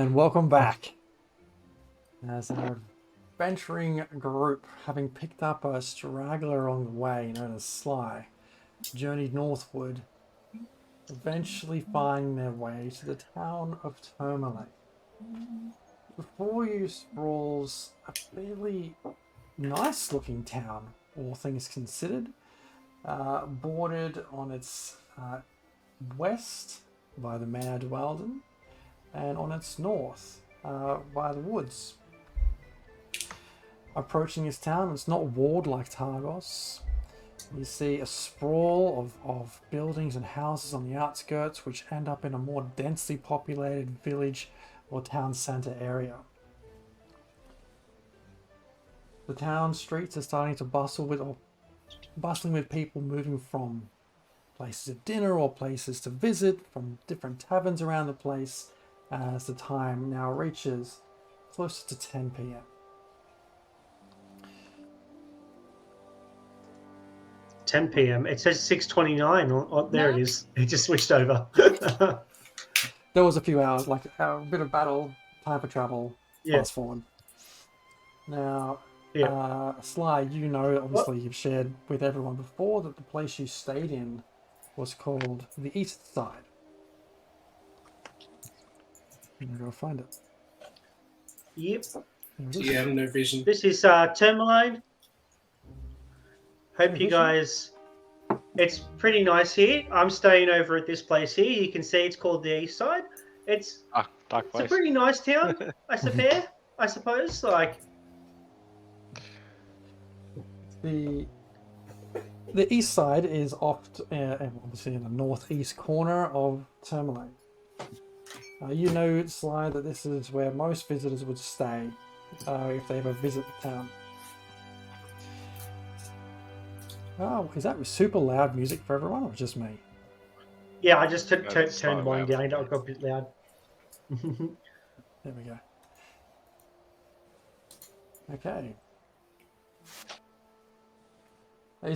And welcome back. As an adventuring group, having picked up a straggler along the way known as Sly, journeyed northward, eventually finding their way to the town of Termalaine. Before you sprawls a fairly nice looking town, all things considered, bordered on its west by the Mare Dwelden, and on its north by the woods. Approaching this town, it's not walled like Targos. You see a sprawl of buildings and houses on the outskirts, which end up in a more densely populated village or town centre area. The town streets are starting to bustling with people moving from places of dinner or places to visit, from different taverns around the place, as the time now reaches closer to 10 p.m. 10 p.m. It says 6:29. Oh, there it is. It just switched over. There was a few hours, like a bit of battle, time for travel, fast forward. Now, Sly, you know, obviously you've shared with everyone before that the place you stayed in was called the East Side. I'm gonna go find it. Yep. Do you have no vision? This is Termalaine. Hope you guys... It's pretty nice here. I'm staying over at this place here. You can see it's called the East Side. It's dark place. It's a pretty nice town, I suppose. Like... The East Side is obviously in the northeast corner of Termalaine. You know, Sly, that this is where most visitors would stay if they ever visit the town. Oh, is that super loud music for everyone, or just me? Yeah, I just turned mine down. It got a bit loud. There we go. Okay. Are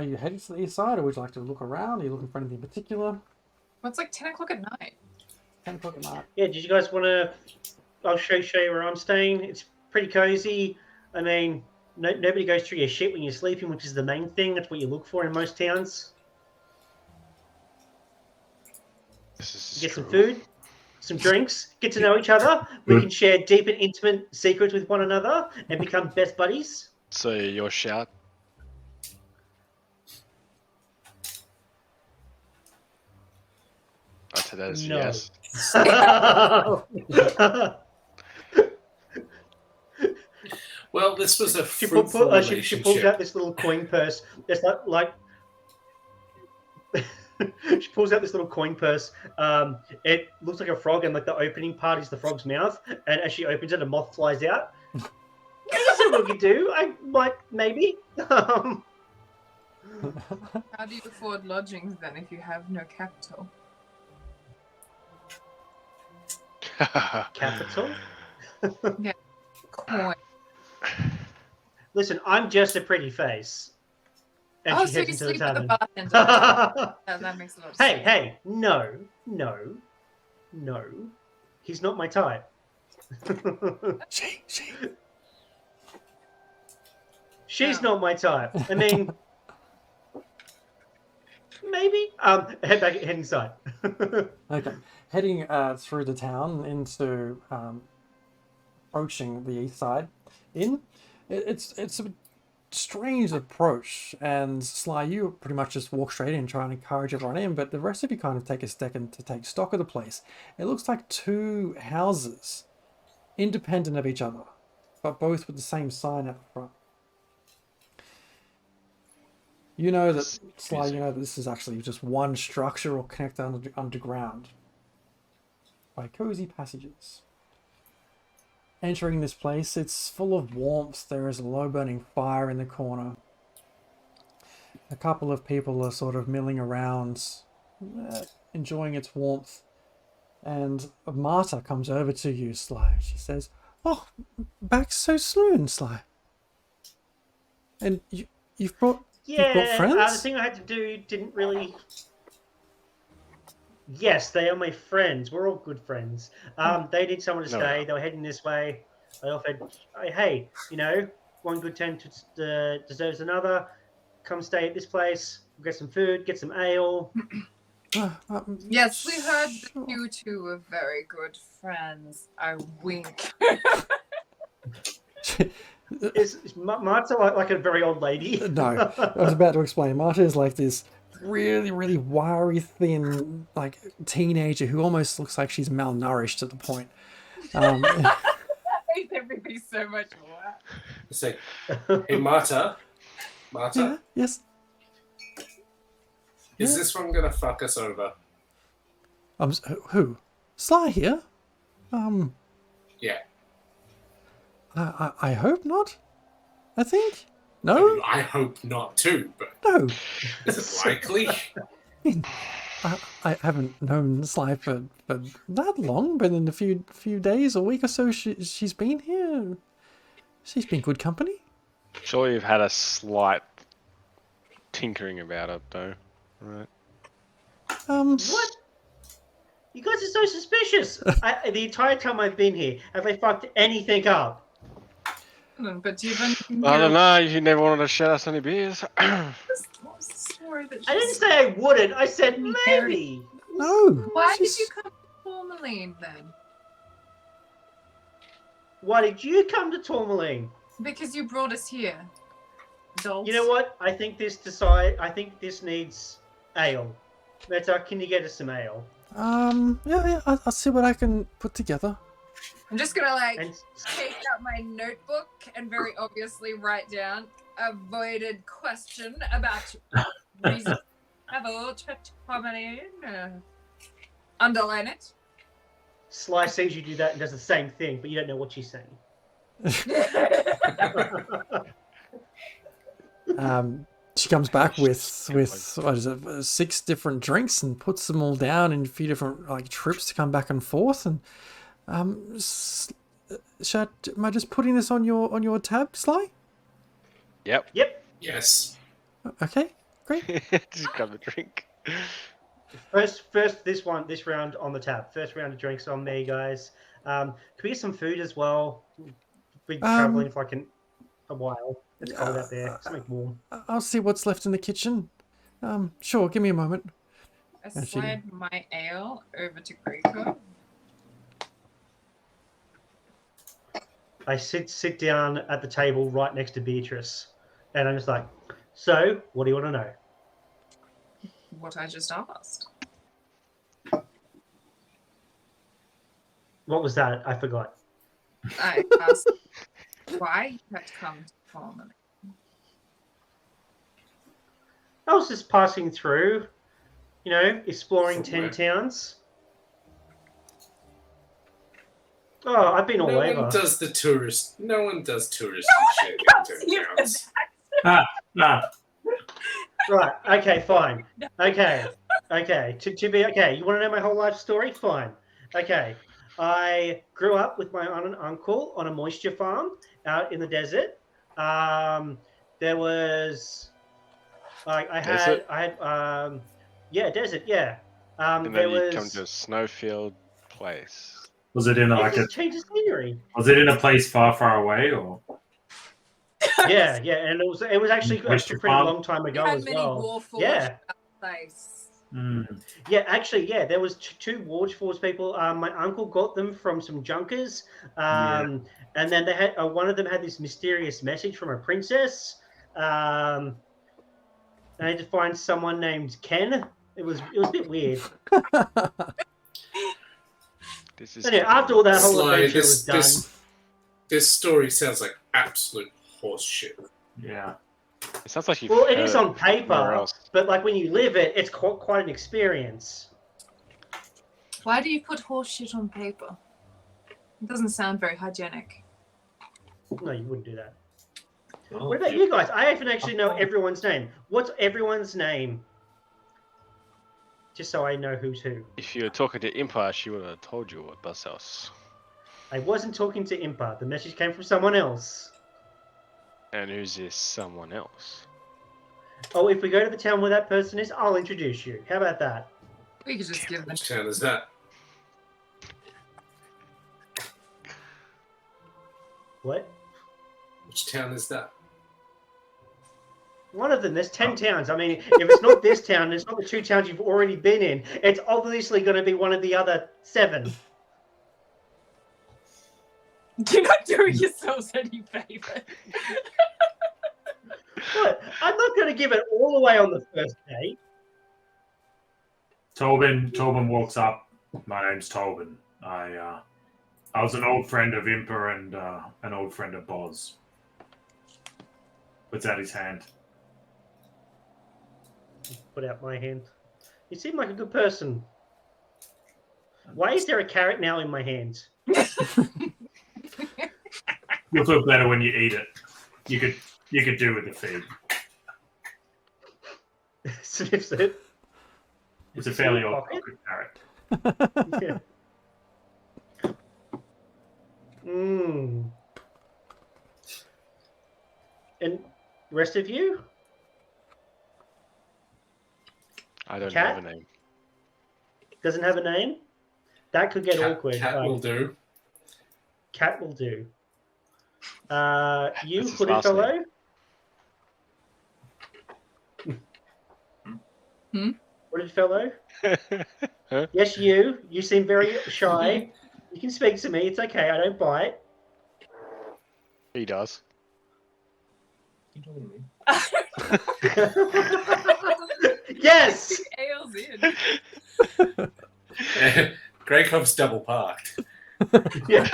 you heading to the east side, or would you like to look around? Are you looking for anything in particular? Well, it's like 10 o'clock at night. 10 o'clock at night. Yeah, did you guys want to... I'll show you where I'm staying. It's pretty cozy. I mean, nobody goes through your shit when you're sleeping, which is the main thing. That's what you look for in most towns. Get some food, some drinks, get to know each other. We can share deep and intimate secrets with one another and become best buddies. So your shout? Today's yes. Well, this was a She fruitful pulls out this little coin purse. It's like she pulls out this little coin purse. It looks like a frog, and like the opening part is the frog's mouth. And as she opens it, a moth flies out. That's what we could do. Maybe. How do you afford lodgings then if you have no capital? Capital? Yeah. Coin. Listen, I'm just a pretty face. And she so you heads into sleep the with the tavern. bartender. That makes a lot of sense. Hey, no. He's not my type. She's not my type. I mean, maybe. Head inside. Okay, heading through the town into approaching the east side. It's a strange approach, and Sly, you pretty much just walk straight in, trying to encourage everyone in, but the rest of you kind of take a second to take stock of the place. It looks like two houses, independent of each other, but both with the same sign out front. You know that, Sly, you know that this is actually just one structure or connected underground by cozy passages. Entering this place, it's full of warmth. There is a low burning fire in the corner. A couple of people are sort of milling around, enjoying its warmth. And Marta comes over to you, Sly. She says, "Oh, back so soon, Sly. And you've brought friends?" The thing I had to do didn't really Yes, they are my friends. We're all good friends. They need someone to No, stay. no. They were heading this way. I offered, hey, one good turn deserves another. Come stay at this place. Get some food. Get some ale. Yes, we heard that sure. you two were very good friends. I wink. Is Marta like a very old lady? No, I was about to explain. Marta is like this really, really wiry, thin, like teenager who almost looks like she's malnourished at the point. I hate everything so much more. It's like, hey, Marta. Marta, Yeah, yes. is Yeah. this one gonna fuck us over? Who? Sly here? Yeah. I hope not. I think. No? I hope not too, but No. is it likely? I haven't known Sly for that long, but in a few days, a week or so, she's been here. She's been good company. Sure, you've had a slight tinkering about it, though. Right. What? You guys are so suspicious. The entire time I've been here, have I fucked anything up? But even I don't know. You never wanted to share us any beers. What was the story that I didn't she's- say I wouldn't. I said maybe. No. Why did she's- you come to Termalaine then? Why did you come to Termalaine? Because you brought us here. Adults. You know what? I think this needs ale. Meta, can you get us some ale? Yeah, I'll see what I can put together. I'm just gonna And take out my notebook and very obviously write down avoided question about reason travel to Termalaine. Underline it. Sly sees you do that and does the same thing, but you don't know what she's saying. She comes back with what is it, 6 different drinks and puts them all down in a few different like trips to come back and forth. And am I just putting this on your tab, Sly? Yep. Yep. Yes. Okay, great. Just grab a drink. First, this round on the tab. First round of drinks on me, guys. Can we get some food as well? We've been traveling for like a while. It's cold out there. Something warm. I'll see what's left in the kitchen. Sure, give me a moment. I And she- slide my ale over to Greco. I sit down at the table right next to Beatrice, and I'm just like, so, what do you want to know? What I just asked. What was that? I forgot. I asked why you had come to Termalaine. I was just passing through, exploring 10 towns. Oh, I've been all No over. one does the tourist. No one does tourist shit in towns. Right. Okay. Fine. Okay. To be okay. You want to know my whole life story? Fine. Okay. I grew up with my aunt and uncle on a moisture farm out in the desert. There was, Desert? desert. Yeah. And There then you was. come to a snowfield place. Was it in It like a? just changes scenery. Was it in a place far, far away, or? Yeah, and it was actually a Moisture pretty farm? long time We ago had as many well. warforged Yeah. place. Yeah, actually, there was two Warge Force people. My uncle got them from some junkers, and then they had one of them had this mysterious message from a princess. I had to find someone named Ken. It was a bit weird. This is Anyway, after all that whole Sly, adventure was done, this story sounds like absolute horse shit. Yeah. It sounds like you've well, it heard is on somewhere paper, else. but like when you live it, it's quite an experience. Why do you put horse shit on paper? It doesn't sound very hygienic. No, you wouldn't do that. Oh, What about you guys? I even actually know everyone's name. What's everyone's name? Just so I know who's who. If you were talking to Impa, she would have told you what bus else. I wasn't talking to Impa. The message came from someone else. And who's this someone else? Oh, if we go to the town where that person is, I'll introduce you. How about that? We could just give them. Which town is that? What? Which town is that? One of them. There's 10 towns. I mean, if it's not this town, it's not the 2 towns you've already been in. It's obviously going to be one of the other 7. You're not doing yourselves any favor. What? I'm not going to give it all away on the first day. Tobin walks up. My name's Tobin. I was an old friend of Impa and an old friend of Boz. Puts out his hand. Put out my hand. You seem like a good person. Why is there a carrot now in my hands? You'll feel better when you eat it. You could do with the feed. Sniffs it. It's a fairly old Pocket? carrot. Yeah. Mmm. And rest of you? I don't Cat? have a name. Doesn't have a name? That could get awkward. Cat will do. Cat will do. You, That's his hooded last fellow? Hmm? Hooded fellow? Huh? Yes, you. You seem very shy. You can speak to me. It's okay. I don't bite. He does. You talking to me? Yes! Ales in. Greycop's double parked. Yeah.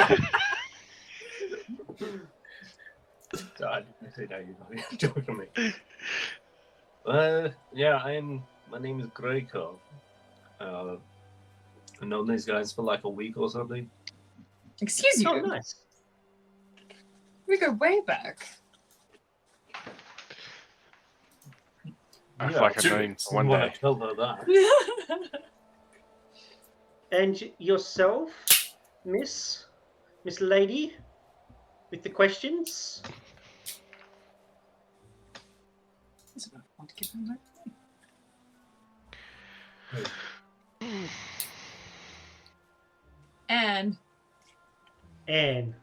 God, I say that you're talking to me. Yeah, my name is Greykov. I've known these guys for like a week or something. Excuse you. Oh, nice. We go way back. I feel like I've known him for one Wanna day. tell her that. And yourself, Miss Lady, with the questions? I want to give him that. And Anne.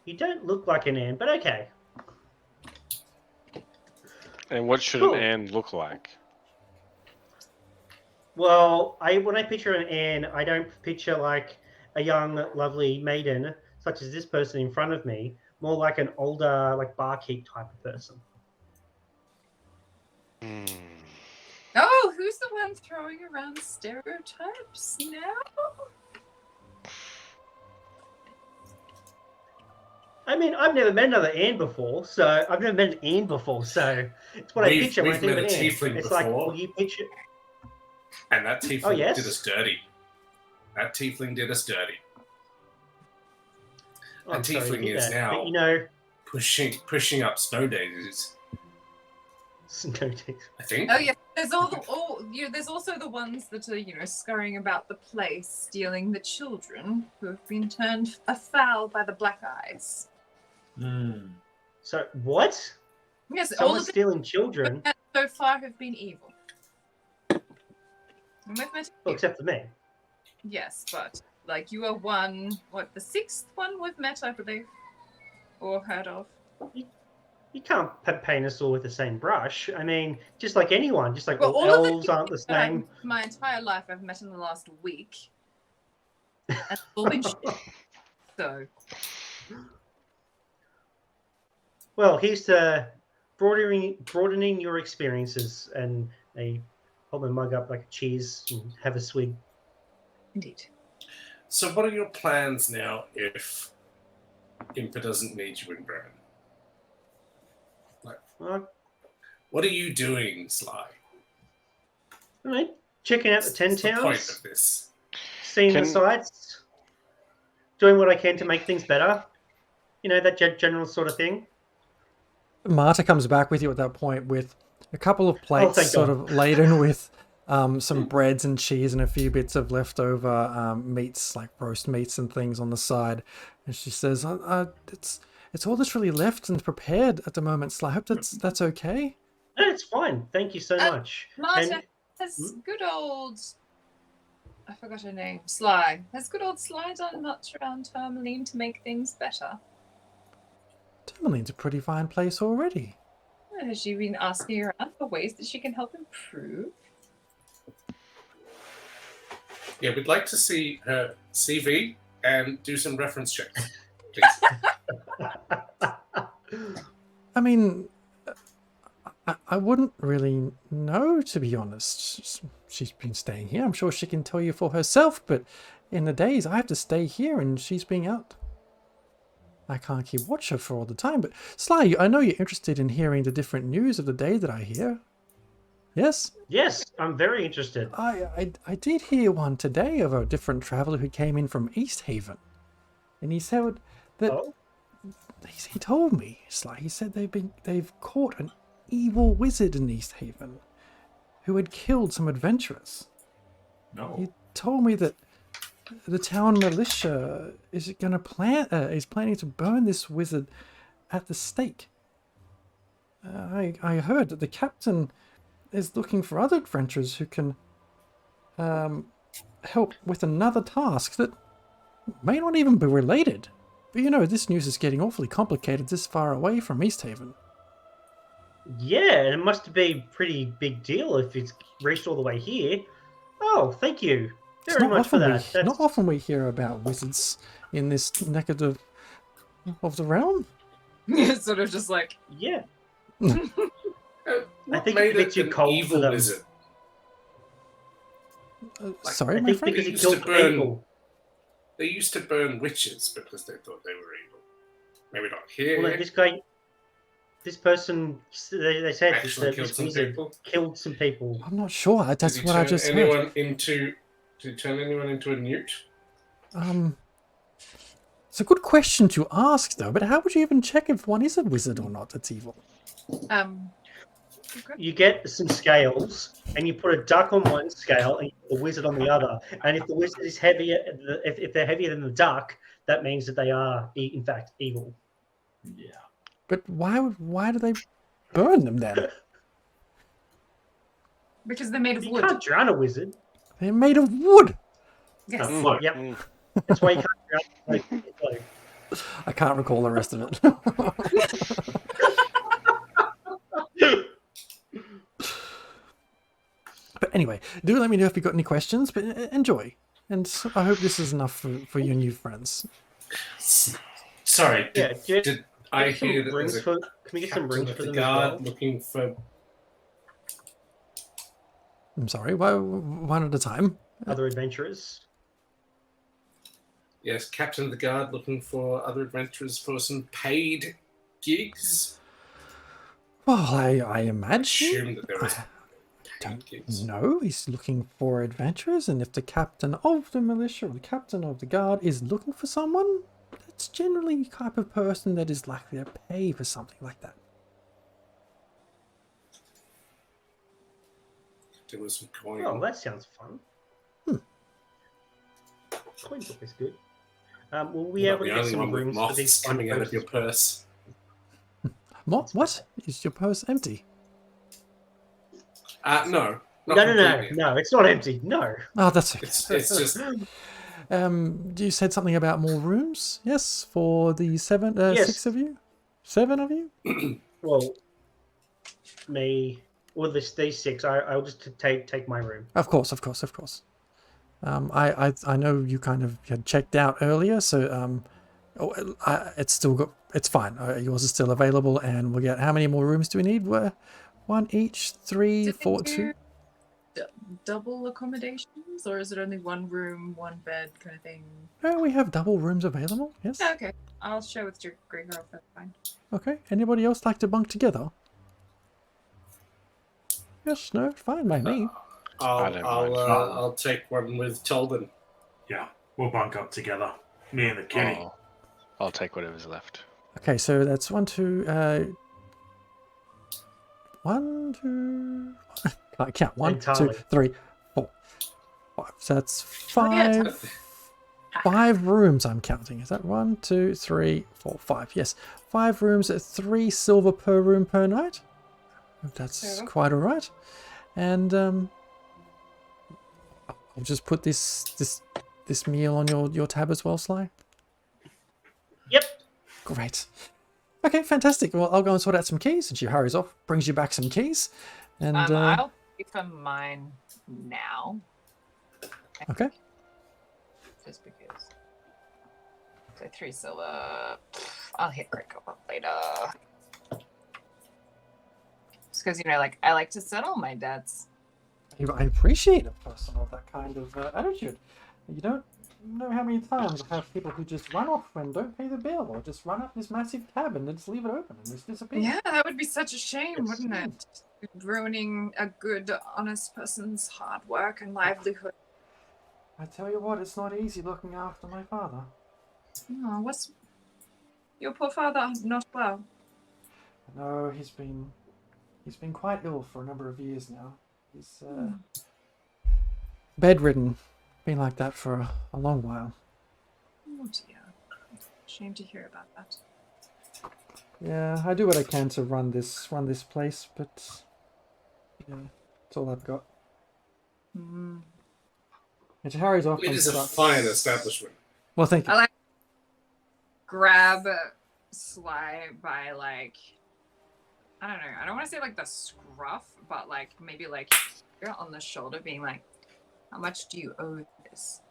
You don't look like an Anne, but okay. And what should Cool. an Anne look like? Well, when I picture an Anne, I don't picture like a young, lovely maiden, such as this person in front of me. More like an older, like barkeep type of person. Hmm. oh, who's the one throwing around stereotypes now? I mean, I've never met another Anne before, so I've never met an Anne before, so it's what I We've- picture when I we've think of met an a Anne. tiefling It's like, before. well, you picture. And that tiefling Oh, yes? did us dirty. That tiefling did us dirty. Oh, I'm sorry to tiefling hear is that, now- but, you know, Pushing up snow daisies, snow days. I think. Oh yeah, there's there's also the ones that are scurrying about the place, stealing the children who have been turned afoul by the black eyes. So what? Yes, all Someone's of the stealing children, so far have been evil. And we've met well, you. except for me. Yes, but like you are the 6th one we've met, I believe, or heard of. You can't paint us all with the same brush. I mean, just like anyone, just like Well, all all of the elves aren't the that I've- same. my entire life I've met in the last week. And it's all been shit. So Well, here's to broadening your experiences, and they hold my mug up like a cheese and have a swig. indeed. So what are your plans now if Impa doesn't need you in Bremen? What are you doing, Sly? All right, checking out the 10 What's the point towns, of this? seeing the Can- sights, doing what I can to make things better. You know, that general sort of thing. Marta comes back with you at that point with a couple of plates thank sort God. of laden with some breads and cheese and a few bits of leftover meats, like roast meats and things on the side. And she says, it's all that's really left and prepared at the moment, Sly. I hope that's okay. No, it's fine. Thank you so much. Marta, And- has good old I forgot her name. Sly. Has good old Sly done much around Termalaine to make things better? Termalaine's a pretty fine place already. Has she been asking around for ways that she can help improve? Yeah, we'd like to see her CV and do some reference checks, please. I mean, I wouldn't really know, to be honest. She's been staying here. I'm sure she can tell you for herself, but in the days I have to stay here and she's being out. I can't keep watch her for all the time, but Sly, I know you're interested in hearing the different news of the day that I hear. Yes? Yes, I'm very interested. I did hear one today of a different traveller who came in from East Haven. And he said that... Oh, He told me, Sly, he said they've caught an evil wizard in East Haven who had killed some adventurers. No. He told me that the town militia is planning to burn this wizard at the stake. I heard that the captain is looking for other adventurers who can help with another task that may not even be related. But you know, this news is getting awfully complicated this far away from East Haven. yeah, it must be a pretty big deal if it's reached all the way here. Oh, thank you It's very not much for often that. That's... not often we hear about wizards in this neck of the realm. It's sort of just like, Yeah, What think made it's a bit it too an cold for evil them. wizard? Sorry, I my think friend. because he Used to killed burn- people. They used to burn witches because they thought they were evil. Maybe not here. Well, no, this person, they said Actually that killed this some wizard people. killed some people. I'm not sure. That's Did he what I turn just heard. anyone into? Did he turn anyone into a newt? It's a good question to ask, though. But how would you even check if one is a wizard or not that's evil? okay. You get some scales, and you put a duck on one scale, and you put the wizard on the other. And if the wizard is heavier, if they're heavier than the duck, that means that they are, in fact, evil. Yeah. But why do they burn them then? Because they're made of You wood. can't drown a wizard. They're made of wood. Yes. Oh, Look. yep, Mm. that's why you can't drown. Like, I can't recall the rest of it. But anyway, do let me know if you've got any questions, but enjoy. And I hope this is enough for your new friends. Sorry, yeah, did I some hear that rings there's a for, can we get some captain rings of for the them as guard well? looking for? I'm sorry, one at a time. Other adventurers? Yes, captain of the guard looking for other adventurers for some paid gigs. Well, I imagine. Assume that there is Don't paid gigs. know. He's looking for adventurers, and if the captain of the militia or the captain of the guard is looking for someone, that's generally the type of person that is likely to pay for something like that. There was some coin. Oh, that sounds fun. Coin book is good. Will we be You're able not to the get only some one with rooms for moths these fun coming out of folks? your purse. What? Is your purse empty? No. Not No, completely. no, it's not empty. No. Oh, that's okay. It's just You said something about more rooms? Yes, for the Yes. 6 of you? 7 of you? Well, me. Well, these six. I'll just take my room. Of course. I know you kind of had checked out earlier, so it's still got. It's fine. Yours is still available, and we'll get. How many more rooms do we need? One each, 3, Did they 4, do 2. double accommodations, or is it only one room, one bed kind of thing? We have double rooms available. Yes. Oh, okay, I'll share with your great girl. That's fine. Okay. Anybody else like to bunk together? Yes. No. Fine by me. I don't mind. I'll take one with Tolden. Yeah. We'll bunk up together. Me and the kitty. Oh, I'll take whatever's left. Okay. So that's 1, 2. 1, 2. I count 1, 2, Entirely. 3, 4, 5. So that's yeah, 5 rooms I'm counting. Is that 1, 2, 3, 4, 5? Yes, 5 rooms at 3 silver per room per night. That's Yeah. quite all right. And I'll just put this meal on your tab as well, Sly. Yep. Great. Okay, fantastic. Well, I'll go and sort out some keys, and she hurries off, brings you back some keys, and I'll pay for mine now. okay. Just because. So 3 silver. I'll hit Rick up later. Just because, like, I like to settle my debts. I appreciate a person of that kind of attitude. You don't know how many times I have people who just run off and don't pay the bill, or just run up this massive tab and then just leave it open and just disappear. Yeah, that would be such a shame, wouldn't it? Ruining a good, honest person's hard work and livelihood. I tell you what, it's not easy looking after my father. Oh, what's your poor father not well? No, he's been quite ill for a number of years now. He's bedridden, been like that for a long while. Oh dear. Shame to hear about that. Yeah, I do what I can to run this place, but yeah, that's all I've got. Mm. And she hurries off. It and is a starts- fine establishment. Well, thank you. I like grab Sly by like, I don't know. I don't want to say like the scruff, but like maybe like here on the shoulder, being like, "How much do you owe this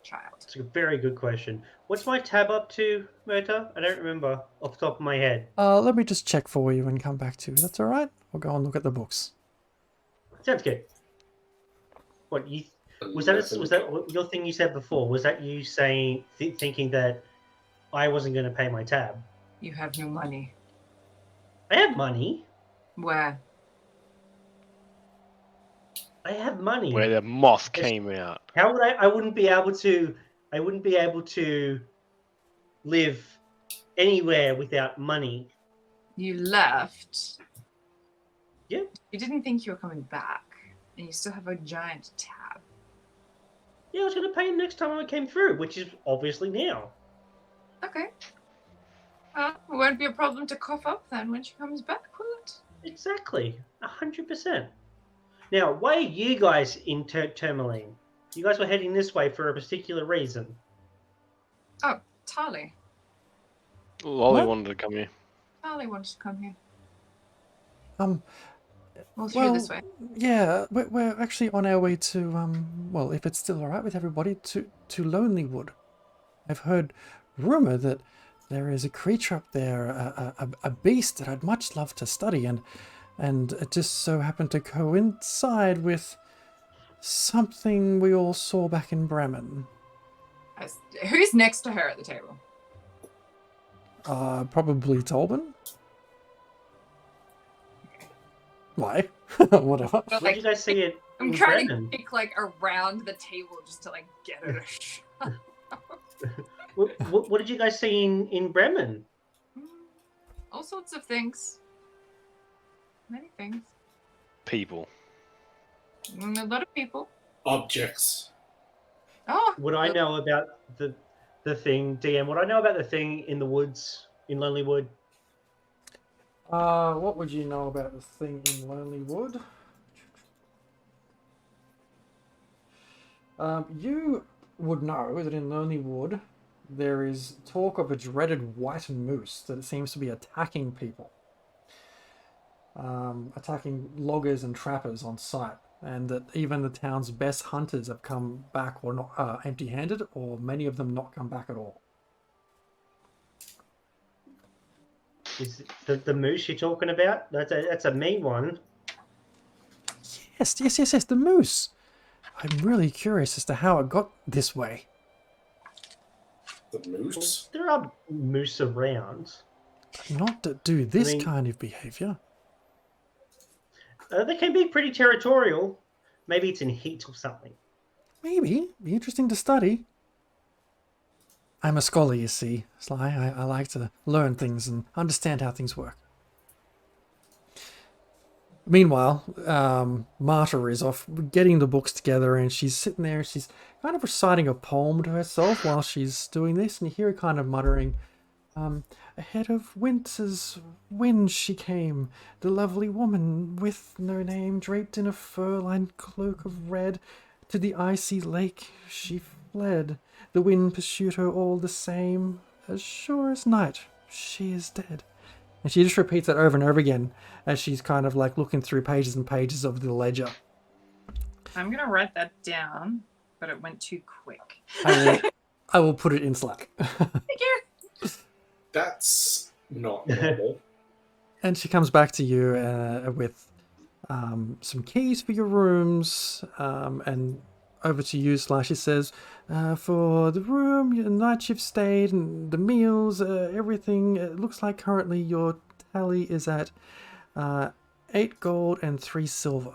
child?" It's a very good question. What's my tab up to, Mota? I don't remember off the top of my head. Let me just check for you and come back to you. That's all right. I'll go and look at the books. Sounds good. What you was that your thing you said before? Was that you saying thinking that I wasn't going to pay my tab? You have no money. I have money. Where? I have money. Where the moth came out. How would I wouldn't be able to live anywhere without money. You left. Yeah. You didn't think you were coming back, and you still have a giant tab. Yeah, I was going to pay him next time I came through, which is obviously now. Okay. Well, it won't be a problem to cough up then when she comes back, will it? Exactly. 100%. Now, why are you guys in Termalaine? You guys were heading this way for a particular reason. Oh, Tali. Lolly What? wanted to come here. Tali wanted to come here. Well, through this way. Yeah, we're actually on our way to, well, if it's still alright with everybody, to Lonelywood. I've heard rumour that there is a creature up there, a beast that I'd much love to study, and it just so happened to coincide with something we all saw back in Bremen. Who's next to her at the table? Probably Tolban? Why? Whatever. But, Where did you guys see it I'm in trying Bremen? to pick like around the table just to like get her to shut. What did you guys see in Bremen? All sorts of things. Many things. People. A lot of people. Objects. Oh, Would I know about the thing, DM? Would I know about the thing in the woods, in Lonelywood? What would you know about the thing in Lonelywood? You would know that in Lonelywood there is talk of a dreaded white moose that seems to be attacking people. Attacking loggers and trappers on sight, and that even the town's best hunters have come back or not empty-handed, or many of them not come back at all. Is it the moose you're talking about? That's a mean one. Yes, the moose. I'm really curious as to how it got this way. The moose. There are moose around. Not to do this I mean- kind of behavior. They can be pretty territorial. Maybe it's in heat or something. Maybe. Be interesting to study. I'm a scholar, you see, Sly. I like to learn things and understand how things work. Meanwhile, Marta is off getting the books together, and she's sitting there. She's kind of reciting a poem to herself while she's doing this, and you hear her kind of muttering, ahead of winter's wind she came, the lovely woman with no name, draped in a fur-lined cloak of red, To the icy lake she fled. The wind pursued her all the same. As sure as night, she is dead. And she just repeats that over and over again as she's kind of like looking through pages and pages of the ledger. I'm gonna write that down, but it went too quick. I will put it in Slack. Thank you. That's not normal. And she comes back to you with some keys for your rooms, and over to you, Slash. She says, for the room, your night shift stayed, and the meals, everything, it looks like currently your tally is at 8 gold and 3 silver.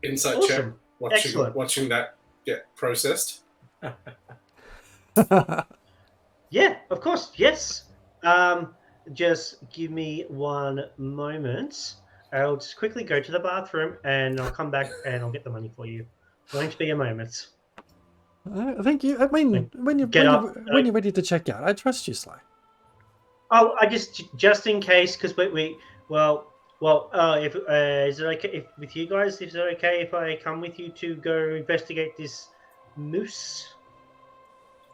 Insight Awesome. check. Excellent. Watching that get processed. Yeah, of course. Yes. Just give me one moment. I'll just quickly go to the bathroom and I'll come back and I'll get the money for you. Going to be a moment. Thank you. I mean, when you're ready to check out, I trust you, Sly. Oh, I just in case, because if is it okay if with you guys? Is it okay if I come with you to go investigate this moose?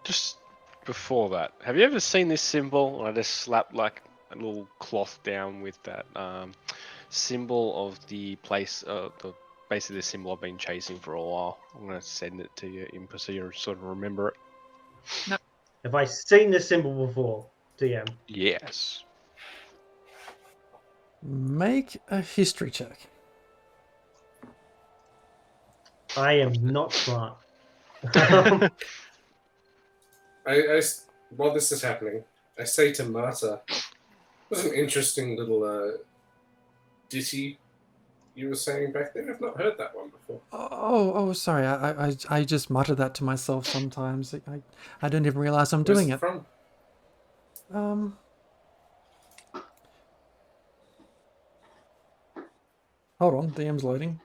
Just before that, have you ever seen this symbol? I just slapped like a little cloth down with that symbol of the place, basically the symbol I've been chasing for a while. I'm going to send it to you, Impa, so you sort of remember it. Have I seen this symbol before, DM? Yes. Make a history check. I am not smart. While this is happening, I say to Marta, it was an interesting little ditty you were saying back there. I've not heard that one before. Oh, sorry. I just mutter that to myself sometimes. I don't even realize I'm doing it. From? Hold on, DM's loading.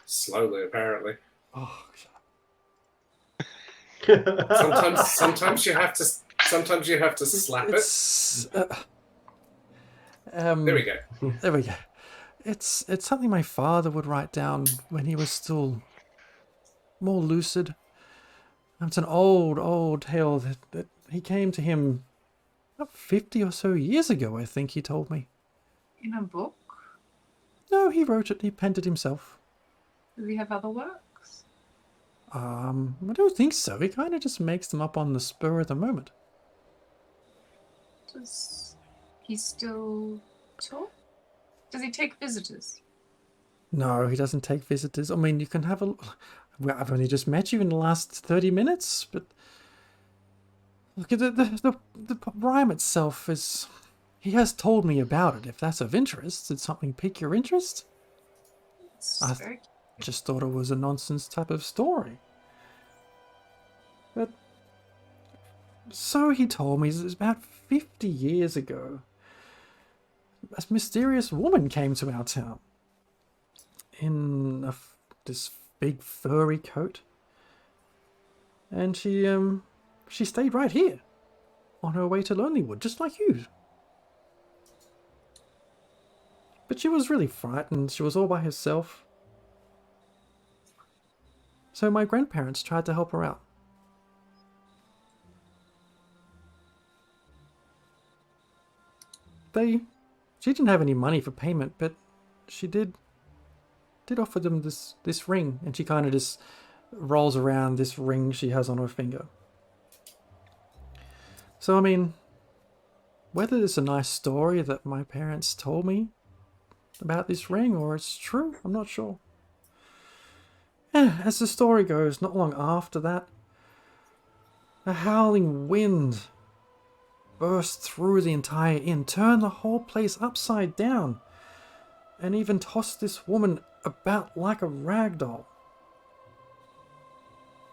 Slowly, apparently. Oh, shut Sometimes you have to. Sometimes you have to slap it. There we go. There we go. It's something my father would write down when he was still more lucid. It's an old tale that he came to him about 50 or so years ago, I think he told me. In a book? No, he wrote it. He penned it himself. Do we have other works? I don't think so. He kind of just makes them up on the spur of the moment. Does he still talk? Does he take visitors? No, he doesn't take visitors. I mean, you can have a... Well, I've only just met you in the last 30 minutes, but... Look, the rhyme itself is... He has told me about it. If that's of interest, did something pique your interest? I just thought it was a nonsense type of story. But... So he told me, it was about 50 years ago. A mysterious woman came to our town. In this big furry coat. And she stayed right here. On her way to Lonelywood, just like you. But she was really frightened. She was all by herself. So my grandparents tried to help her out. She didn't have any money for payment, but she did offer them this ring, and she kind of just rolls around this ring she has on her finger. So I mean, whether it's a nice story that my parents told me about this ring or it's true, I'm not sure. As the story goes, not long after that, a howling wind burst through the entire inn, turned the whole place upside down, and even tossed this woman about like a rag doll.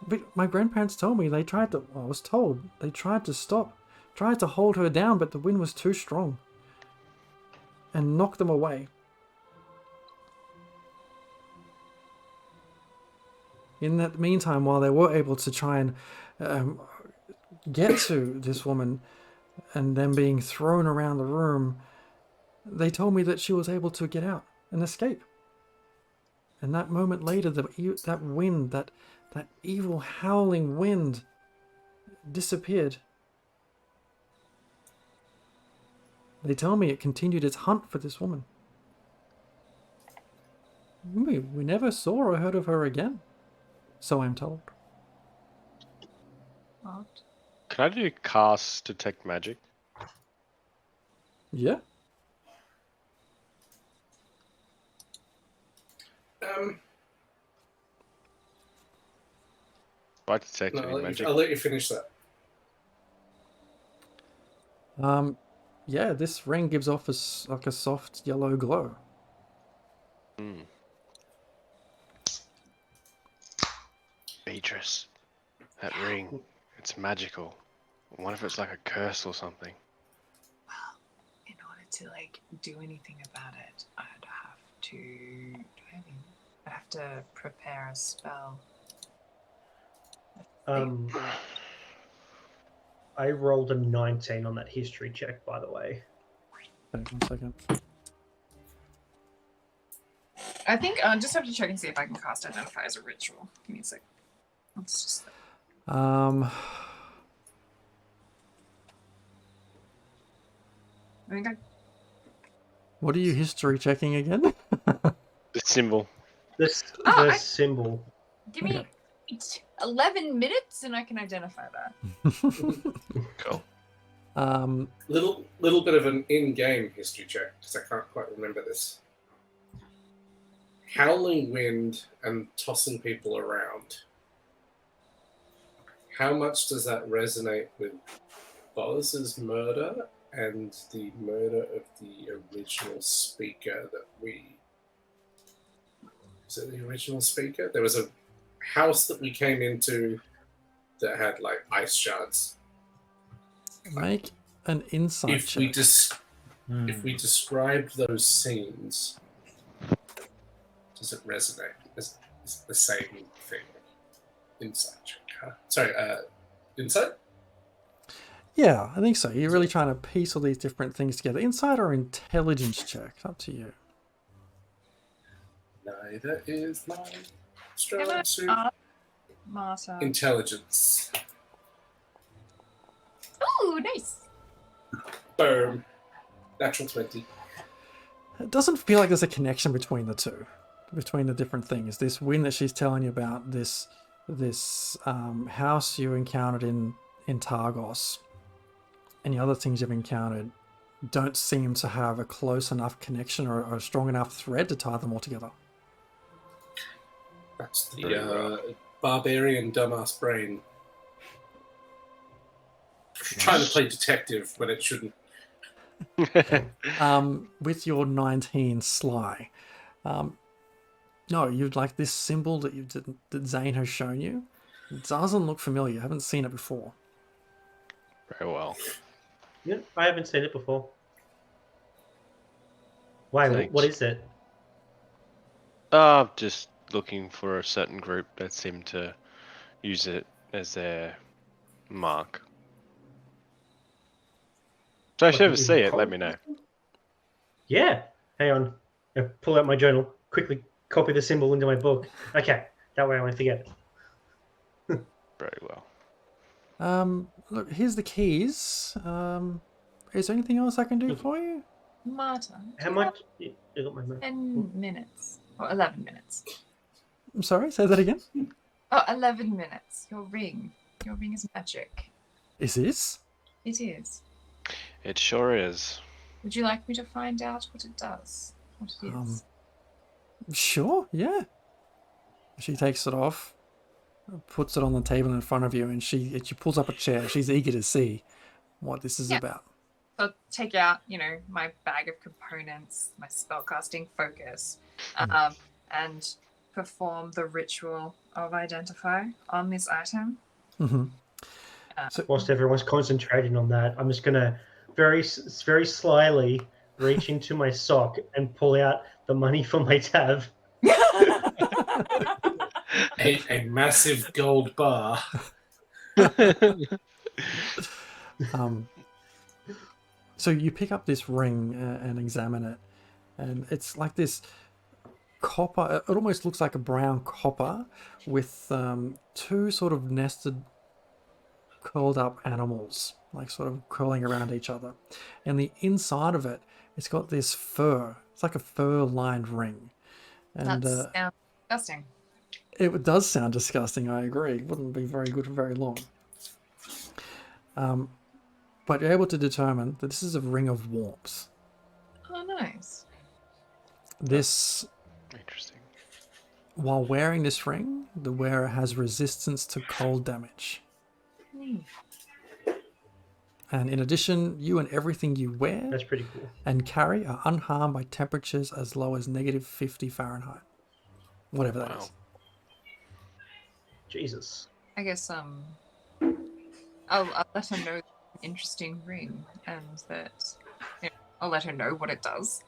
But my grandparents told me they tried to stop, tried to hold her down, but the wind was too strong and knocked them away. In that meantime, while they were able to try and get to this woman and then being thrown around the room, They told me that she was able to get out and escape. And that moment later, that wind, that evil howling wind disappeared. They tell me it continued its hunt for this woman. We never saw or heard of her again, so I'm told. What? Can I do cast detect magic? Yeah. By detect No, any magic. I'll let you finish that. Yeah, this ring gives off like a soft yellow glow. Hmm. Beatrice, that ring, it's magical. What if it's like a curse or something? Well, in order to like do anything about it, I'd have to prepare a spell. I rolled a 19 on that history check, by the way. Okay, 1 second. I think I'll just have to check and see if I can cast Identify as a ritual. Give me a sec. Let's just. Um, I think I. what are you history checking again? The symbol. The I- symbol. Give me 11 minutes and I can identify that. Cool. Little bit of an in-game history check because I can't quite remember this. Howling wind and tossing people around. How much does that resonate with Boz's murder and the murder of the original speaker that we... Was it the original speaker? There was a house that we came into that had like ice shards. Make an insight If we check. if we described those scenes, does it resonate? Is it the same thing? Insight check. Huh? Sorry, insight? Yeah, I think so. You're really trying to piece all these different things together. Insight or intelligence check? Up to you. Neither is my Can I strong suit. ask Marta? Intelligence. Oh, nice. Boom. Natural 20. It doesn't feel like there's a connection between the two, between the different things. This wind that she's telling you about, this house you encountered in Targos, and the other things you've encountered don't seem to have a close enough connection or a strong enough thread to tie them all together. That's the barbarian dumbass brain. Trying to play detective when it shouldn't. With your 19 sly, no, you'd like this symbol that Zane has shown you. It doesn't look familiar. You haven't seen it before. Very well. Yeah, I haven't seen it before. Why? Thanks. What is it? Just looking for a certain group that seem to use it as their mark. So if you ever see it, let me know. Yeah. Hang on. I pull out my journal. Quickly copy the symbol into my book. Okay. That way I won't forget it. Very well. Look, here's the keys. Is there anything else I can do for you? Marta. How much? You got my 10 minutes. Or 11 minutes. I'm sorry, say that again. Oh, 11 minutes. Your ring. Your ring is magic. Is this? It is. It sure is. Would you like me to find out what it does? What it is? Sure, yeah. She takes it off, puts it on the table in front of you, and she pulls up a chair. She's eager to see what this is about. I'll take out, my bag of components, my spellcasting focus, and perform the ritual of Identify on this item. Mm-hmm. Whilst everyone's concentrating on that, I'm just gonna very slyly reach into my sock and pull out the money for my tab. A massive gold bar. So you pick up this ring and examine it, and it's like this copper. It almost looks like a brown copper with two sort of nested, curled up animals, like sort of curling around each other. And the inside of it, it's got this fur. It's like a fur-lined ring. And That sounds disgusting. it does sound disgusting, I agree. It wouldn't be very good for very long. But you're able to determine that this is a ring of warmth. Oh, nice. This, Interesting. while wearing this ring, the wearer has resistance to cold damage. And in addition, you and everything you wear That's pretty cool. and carry are unharmed by temperatures as low as -50 Fahrenheit. Whatever that is. Jesus. I guess I'll let her know it's an interesting ring and that I'll let her know what it does.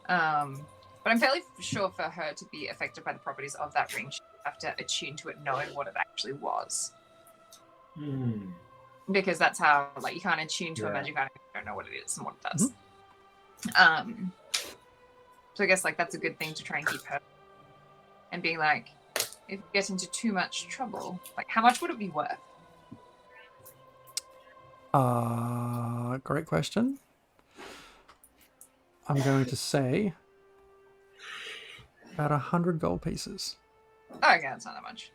But I'm fairly sure for her to be affected by the properties of that ring, she'd have to attune to it knowing what it actually was. Because that's how, like, you can't attune to a magic item if you don't know what it is and what it does. So I guess, like, that's a good thing to try and keep her. And being like, if you get into too much trouble, like, how much would it be worth? Great question. I'm going to say about 100 gold pieces. Oh, okay, that's not that much.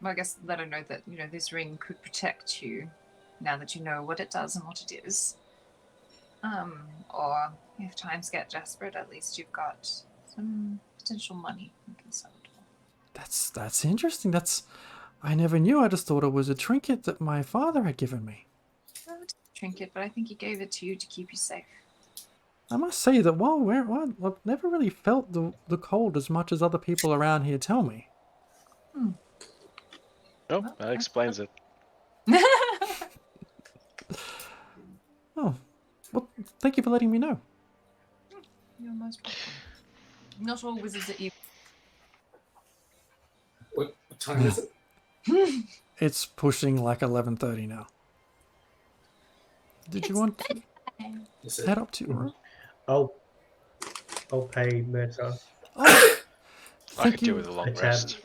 Well, I guess let her know that, this ring could protect you now that you know what it does and what it is. Or if times get desperate, at least you've got some potential money you can sell it for. That's interesting. I never knew. I just thought it was a trinket that my father had given me. Well, it's a trinket, but I think he gave it to you to keep you safe. I must say that while wearing it, I've never really felt the cold as much as other people around here tell me. Oh, that explains it. Oh, well, thank you for letting me know. You're most welcome. Not all wizards are evil. What time is it? It's pushing like 11:30 now. Did you want to Is it? head up to your room? I'll pay Murta. Oh, I thank could do you. with a long A tab. rest.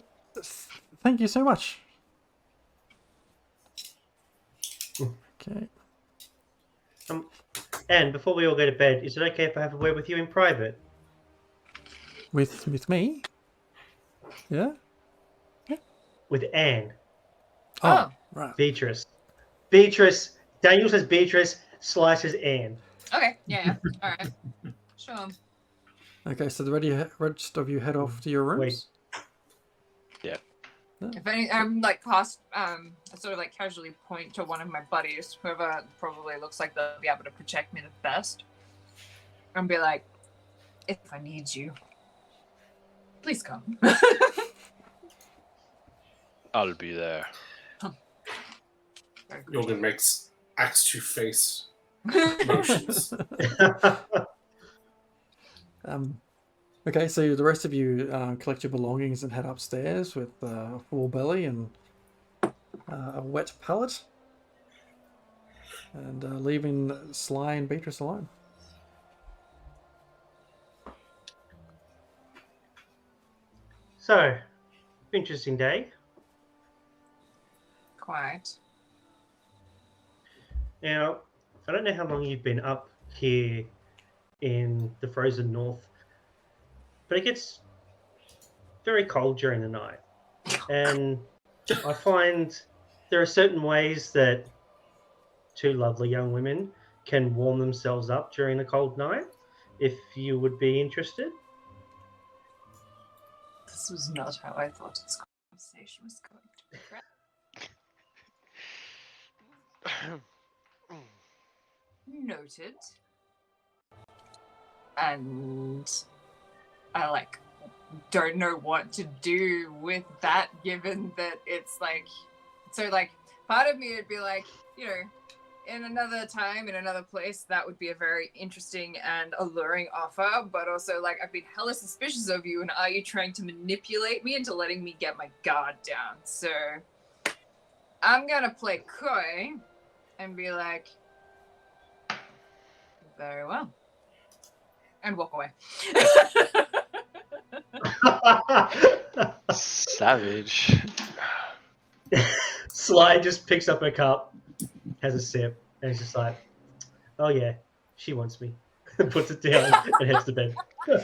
Thank you so much. Okay. And before we all go to bed, is it okay if I have a word with you in private? With me? Yeah? With Anne. Oh, right. Beatrice. Beatrice. Daniel says Beatrice. Sly says Anne. Okay, yeah. All right. Sure. Okay, so the rest of you head off to your rooms? Wait. If any, I'm like past, I sort of like casually point to one of my buddies, whoever probably looks like they'll be able to protect me the best, and be like, if I need you, please come. I'll be there. Jorgen makes axe to face motions. Okay, so the rest of you collect your belongings and head upstairs with a full belly and a wet palate, and leaving Sly and Beatrice alone. So, interesting day. Quite. Now, I don't know how long you've been up here in the frozen north, but it gets very cold during the night. And I find there are certain ways that two lovely young women can warm themselves up during a cold night, if you would be interested. This was not how I thought this conversation was going to progress. Noted. And I don't know what to do with that, given that it's part of me would be like, in another time, in another place, that would be a very interesting and alluring offer, but also I've been hella suspicious of you, and are you trying to manipulate me into letting me get my guard down? So I'm gonna play coy and be like, very well, and walk away. Savage. Sly just picks up her cup, has a sip, and is just like, "Oh yeah, she wants me." Puts it down and heads to bed. I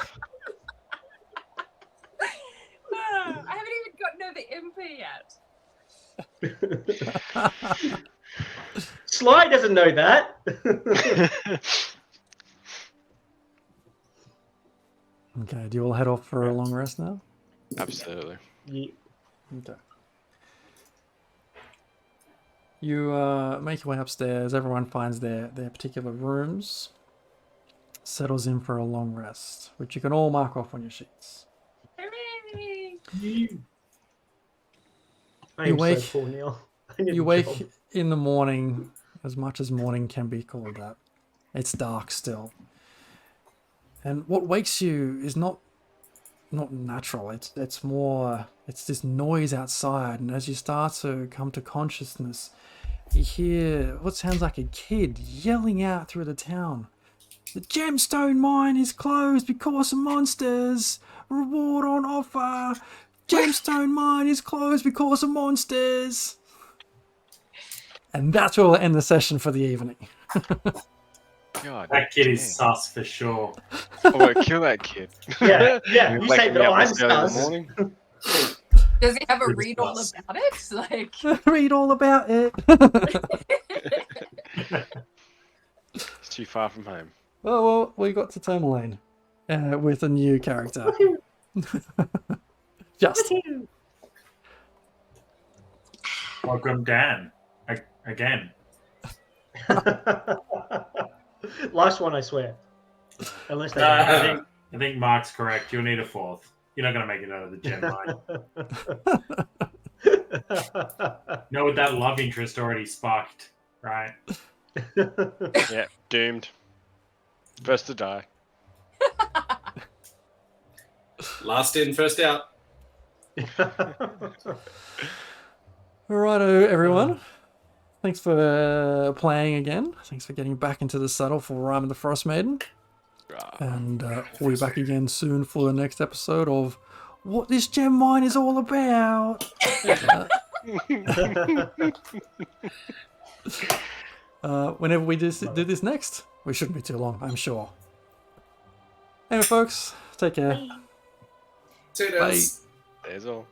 haven't even gotten over Imper yet. Sly doesn't know that. Okay, do you all head off for a long rest now? Absolutely. Yeah. Okay. You make your way upstairs. Everyone finds their particular rooms. Settles in for a long rest, which you can all mark off on your sheets. Hooray! I You am wake- so poor, Neil. I need You a wake job. in the morning, as much as morning can be called that. It's dark still. And what wakes you is not natural. It's this noise outside, and as you start to come to consciousness, you hear what sounds like a kid yelling out through the town. The gemstone mine is closed because of monsters. Reward on offer. Gemstone mine is closed because of monsters. And that's where we'll end the session for the evening. God. That kid damn. is sus for sure. Oh, wait, kill that kid. Yeah, You you wake say me that up I'm this early in the sus. morning. Does he have a Good read all stuff. about it? Like, Read all about it. It's too far from home. well, we got to Termalaine with a new character. Just Welcome, Dan. Again. Last one, I swear. Unless they I think Mark's correct. You'll need a fourth. You're not going to make it out of the gem mine. No, with that love interest already sparked, right? Yeah, doomed. First to die. Last in, first out. Alrighto, everyone. Thanks for playing again. Thanks for getting back into the saddle for Rime and the Frostmaiden. And we'll be back again soon for the next episode of What This Gem Mine is All About. Whenever we do this next, we shouldn't be too long, I'm sure. Anyway, folks, take care. Toodles. There's all.